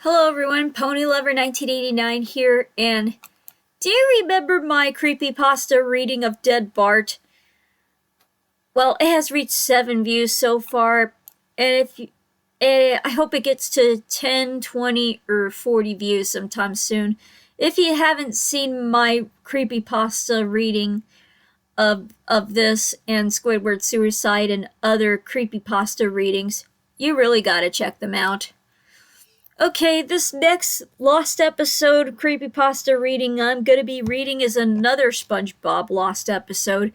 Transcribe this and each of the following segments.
Hello everyone, Ponylover1989 here, and do you remember my creepypasta reading of Dead Bart? Well, it has reached 7 views so far, and I hope it gets to 10, 20, or 40 views sometime soon. If you haven't seen my creepypasta reading of this and Squidward Suicide and other creepypasta readings, you really gotta check them out. Okay, this next Lost episode creepypasta reading I'm going to be reading is another Spongebob Lost episode.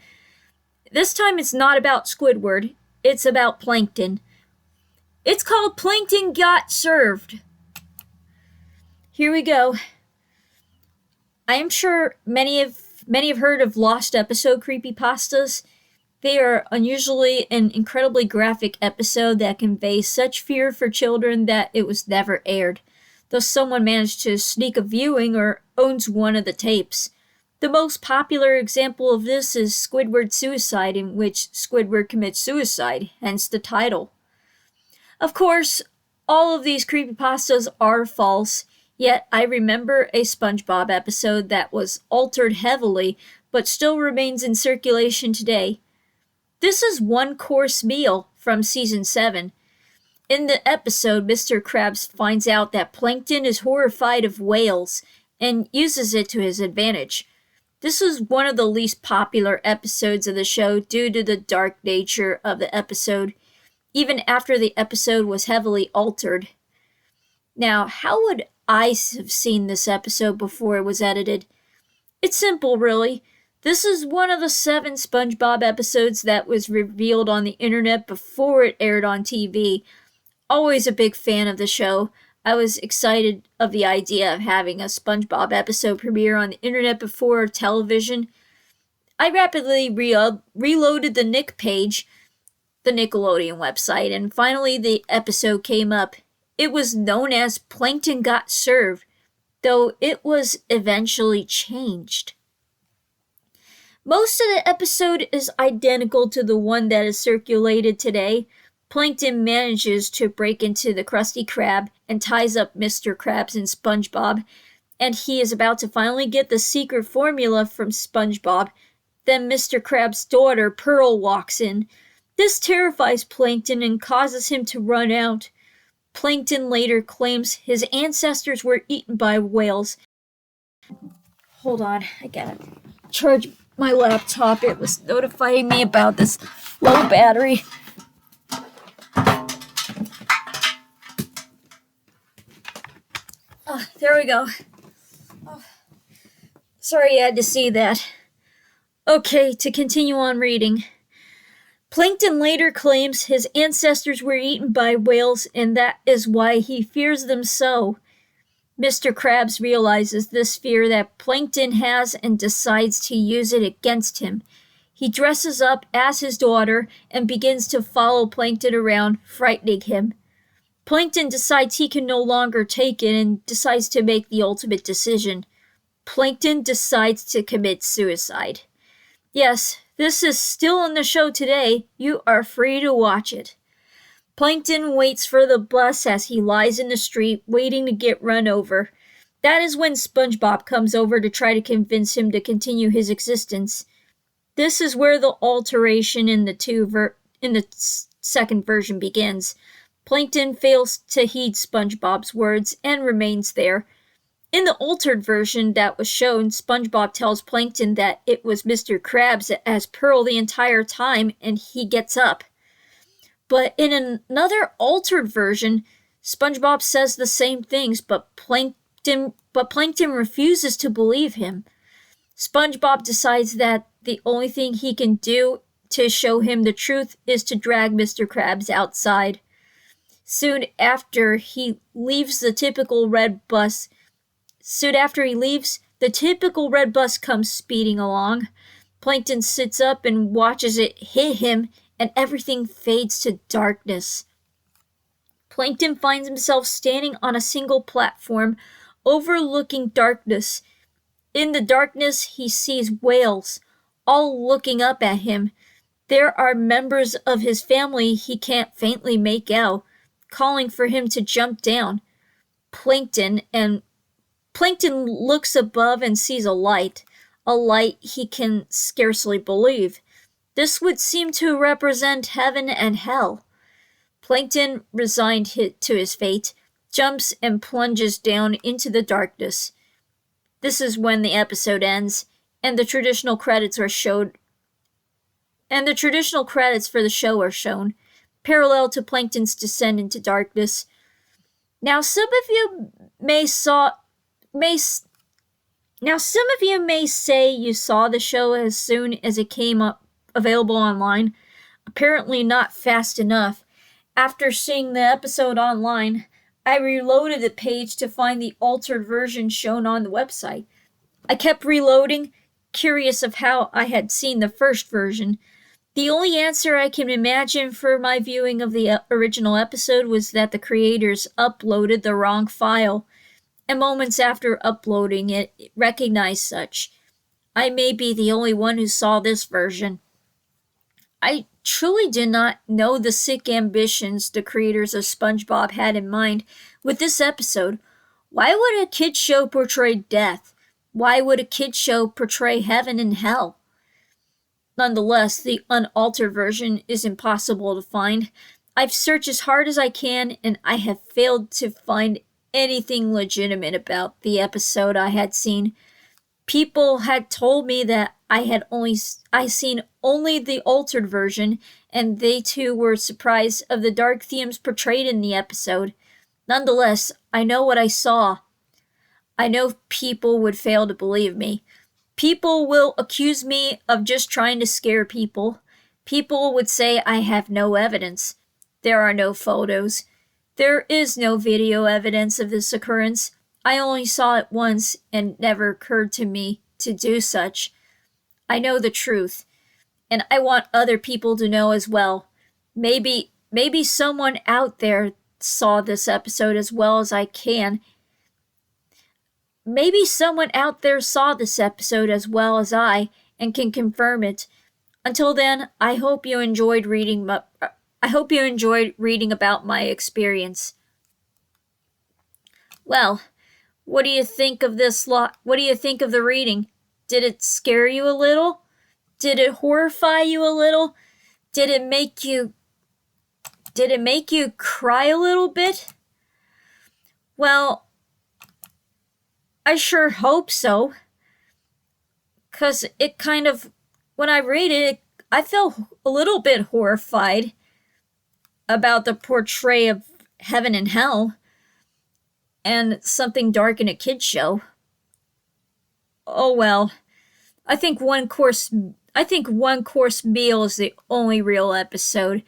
This time it's not about Squidward, it's about Plankton. It's called Plankton Got Served. Here we go. I am sure many have heard of Lost episode creepypastas. They are unusually an incredibly graphic episode that conveys such fear for children that it was never aired, though someone managed to sneak a viewing or owns one of the tapes. The most popular example of this is Squidward Suicide, in which Squidward commits suicide, hence the title. Of course, all of these creepypastas are false, yet I remember a Spongebob episode that was altered heavily but still remains in circulation today. This is One Coarse Meal from Season 7. In the episode, Mr. Krabs finds out that Plankton is horrified of whales and uses it to his advantage. This is one of the least popular episodes of the show due to the dark nature of the episode, even after the episode was heavily altered. Now, how would I have seen this episode before it was edited? It's simple, really. This is one of the 7 SpongeBob episodes that was revealed on the internet before it aired on TV. Always a big fan of the show. I was excited of the idea of having a SpongeBob episode premiere on the internet before television. I rapidly reloaded the Nick page, the Nickelodeon website, and finally the episode came up. It was known as Plankton Got Served, though it was eventually changed. Most of the episode is identical to the one that is circulated today. Plankton manages to break into the Krusty Krab and ties up Mr. Krabs and SpongeBob, and he is about to finally get the secret formula from SpongeBob. Then Mr. Krabs' daughter, Pearl, walks in. This terrifies Plankton and causes him to run out. Plankton later claims his ancestors were eaten by whales. Hold on, I gotta charge my laptop. It was notifying me about this low battery. There we go. Sorry you had to see that. Okay, to continue on reading. Plankton later claims his ancestors were eaten by whales, and that is why he fears them so. Mr. Krabs realizes this fear that Plankton has and decides to use it against him. He dresses up as his daughter and begins to follow Plankton around, frightening him. Plankton decides he can no longer take it and decides to make the ultimate decision. Plankton decides to commit suicide. Yes, this is still on the show today. You are free to watch it. Plankton waits for the bus as he lies in the street, waiting to get run over. That is when SpongeBob comes over to try to convince him to continue his existence. This is where the alteration in the second version begins. Plankton fails to heed SpongeBob's words and remains there. In the altered version that was shown, SpongeBob tells Plankton that it was Mr. Krabs as Pearl the entire time, and he gets up. But in another altered version, SpongeBob says the same things, but Plankton refuses to believe him. SpongeBob decides that the only thing he can do to show him the truth is to drag Mr. Krabs outside. Soon after he leaves, the typical red bus comes speeding along. Plankton sits up and watches it hit him, and everything fades to darkness. Plankton finds himself standing on a single platform, overlooking darkness. In the darkness, he sees whales, all looking up at him. There are members of his family he can't faintly make out, calling for him to jump down. Plankton, and Plankton looks above and sees a light he can scarcely believe. This would seem to represent heaven and hell. Plankton, resigned to his fate, jumps and plunges down into the darkness. This is when the episode ends, and the traditional credits are showed. And the traditional credits for the show are shown, parallel to Plankton's descent into darkness. Now, some of you may say you saw the show as soon as it came up available online. Apparently not fast enough. After seeing the episode online, I reloaded the page to find the altered version shown on the website. I kept reloading, curious of how I had seen the first version. The only answer I can imagine for my viewing of the original episode was that the creators uploaded the wrong file, and moments after uploading it recognized such. I may be the only one who saw this version. I truly did not know the sick ambitions the creators of Spongebob had in mind with this episode. Why would a kid's show portray death? Why would a kid's show portray heaven and hell? Nonetheless, the unaltered version is impossible to find. I've searched as hard as I can, and I have failed to find anything legitimate about the episode I had seen. People had told me that I seen only the altered version, and they too were surprised of the dark themes portrayed in the episode. Nonetheless, I know what I saw. I know people would fail to believe me. People will accuse me of just trying to scare people. People would say I have no evidence. There are no photos. There is no video evidence of this occurrence. I only saw it once, and it never occurred to me to do such. I know the truth, and I want other people to know as well. Maybe someone out there saw this episode as well as I can. Maybe someone out there saw this episode as well as I and can confirm it. Until then, I hope you enjoyed reading about my experience. Well, what do you think of this lot? What do you think of the reading? Did it scare you a little? Did it horrify you a little? Did it make you cry a little bit? Well, I sure hope so. 'Cause it kind of, when I read it, I felt a little bit horrified about the portrayal of heaven and hell and something dark in a kid's show. Oh well, I think One Coarse Meal is the only real episode,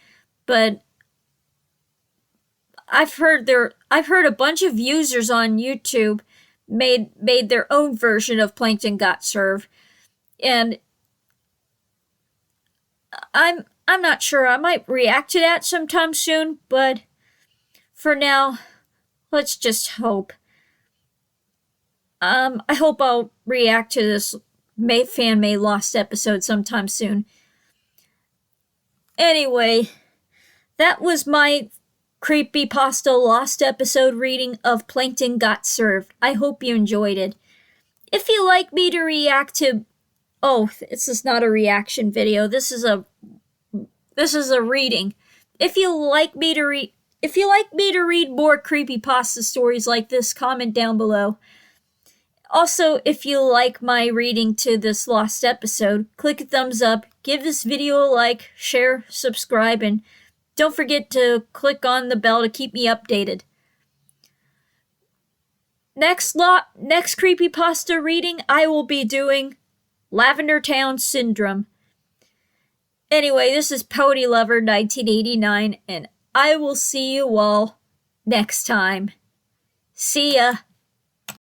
but I've heard a bunch of users on YouTube made their own version of Plankton Got Served, and I'm not sure. I might react to that sometime soon, but for now, let's just hope. I hope I'll react to this fan-made Lost episode sometime soon. Anyway, that was my creepypasta Lost episode reading of Plankton Got Served. I hope you enjoyed it. If you like me to react to... Oh, this is not a reaction video. This is a reading. If you like me to read more creepypasta stories like this, comment down below. Also, if you like my reading to this Lost episode, click a thumbs up, give this video a like, share, subscribe, and don't forget to click on the bell to keep me updated. Next creepypasta reading, I will be doing Lavender Town Syndrome. Anyway, this is Ponylover1989, and I will see you all next time. See ya!